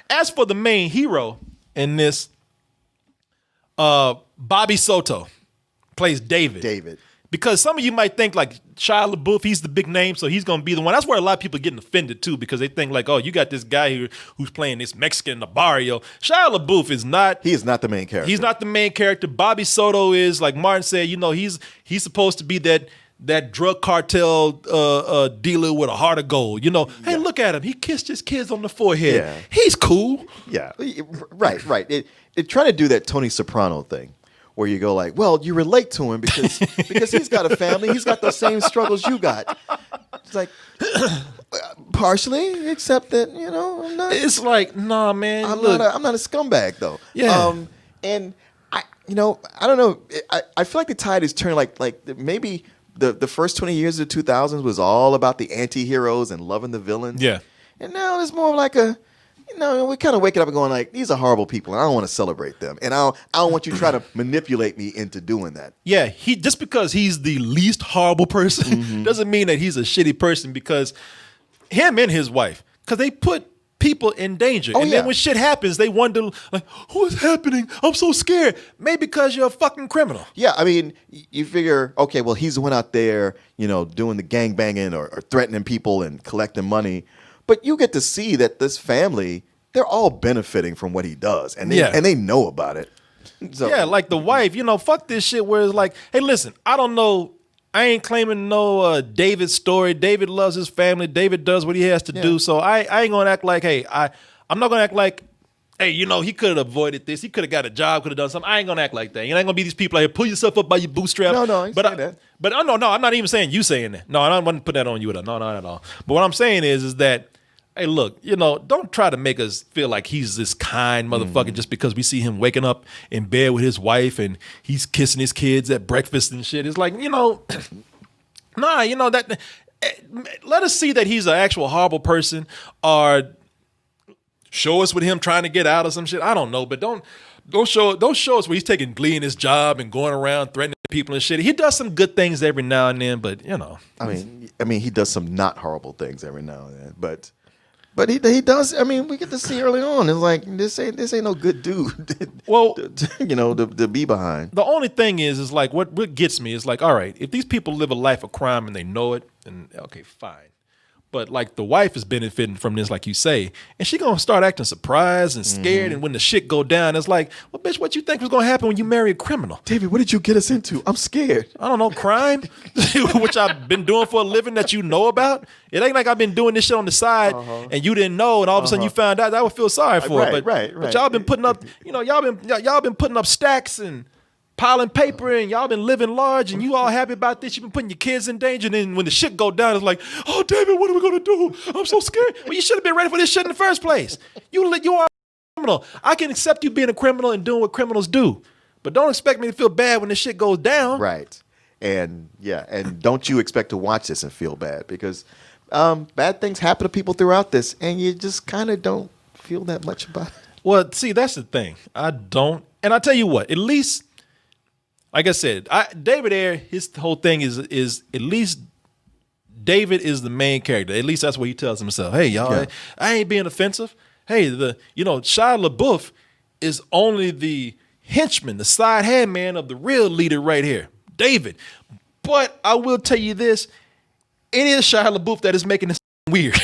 As for the main hero in this, Bobby Soto plays David. David. Because some of you might think like Shia LaBeouf, he's the big name, so he's going to be the one. That's where a lot of people are getting offended too, because they think like, oh, you got this guy here who's playing this Mexican in the barrio. Shia LaBeouf is not. He is not the main character. He's not the main character. Bobby Soto is, like Martin said, he's supposed to be that drug cartel dealer with a heart of gold. Hey, look at him. He kissed his kids on the forehead. Yeah. He's cool. Yeah, right. It trying to do that Tony Soprano thing, where you go like, well, you relate to him because he's got a family, he's got those same struggles you got. It's like partially, except that I'm not. It's like, nah, man. I'm look, not a scumbag though. Yeah. And I don't know. I feel like the tide is turning. Like maybe the first 20 years of the 2000s was all about the anti-heroes and loving the villains. Yeah. And now it's more like we're kind of waking up and going like, these are horrible people, and I don't want to celebrate them, and I don't want you to try to manipulate me into doing that. Yeah, just because he's the least horrible person doesn't mean that he's a shitty person, because him and his wife, because they put people in danger. Then when shit happens, they wonder like, what's happening? I'm so scared. Maybe because you're a fucking criminal. Yeah, I mean, you figure, okay, well, he's the one out there, doing the gangbanging or threatening people and collecting money. But you get to see that this family, they're all benefiting from what he does, and they know about it. So, yeah, like the wife, fuck this shit where it's like, hey, listen, I don't know, I ain't claiming no David's story. David loves his family. David does what he has to do. So I ain't gonna act like, hey, I'm not gonna act like, hey, he could have avoided this. He could have got a job, could have done something. I ain't gonna act like that. You ain't gonna be these people out here, pull yourself up by your bootstraps. No, I ain't saying that. But no, I'm not even saying you saying that. No, I don't want to put that on you at all. No, not at all. But what I'm saying is that, hey, look, don't try to make us feel like he's this kind motherfucker just because we see him waking up in bed with his wife and he's kissing his kids at breakfast and shit. It's like, nah, that. Let us see that he's an actual horrible person, or show us with him trying to get out of some shit. I don't know, but don't show us where he's taking glee in his job and going around threatening people and shit. He does some good things every now and then, but I mean, he does some not horrible things every now and then, but he does. I mean, we get to see early on. It's like this ain't no good dude. Well, to be behind. The only thing is like what gets me is like, all right, if these people live a life of crime and they know it, then okay, fine. But like the wife is benefiting from this, like you say, and she gonna start acting surprised and scared. And when the shit go down, it's like, well, bitch, what you think was gonna happen when you marry a criminal? David, what did you get us into? I'm scared. I don't know, crime, which I've been doing for a living that you know about. It ain't like I've been doing this shit on the side and you didn't know, and all of a sudden you found out. I would feel sorry for it. But y'all been putting up, y'all been putting up stacks and piling paper, and y'all been living large, and you all happy about this. You've been putting your kids in danger, and then when the shit go down, it's like, oh, David, what are we gonna do? I'm so scared. Well, you should have been ready for this shit in the first place. You are a criminal. I can accept you being a criminal and doing what criminals do, but don't expect me to feel bad when the shit goes down. Right. And don't you expect to watch this and feel bad, because bad things happen to people throughout this, and you just kind of don't feel that much about it. Well, see, that's the thing. I don't, and I tell you what, at least, like I said, David Ayer, his whole thing is at least David is the main character. At least that's what he tells himself. Hey, y'all, I ain't being offensive. Hey, Shia LaBeouf is only the henchman, the side hand man of the real leader right here, David. But I will tell you this, it is Shia LaBeouf that is making this weird.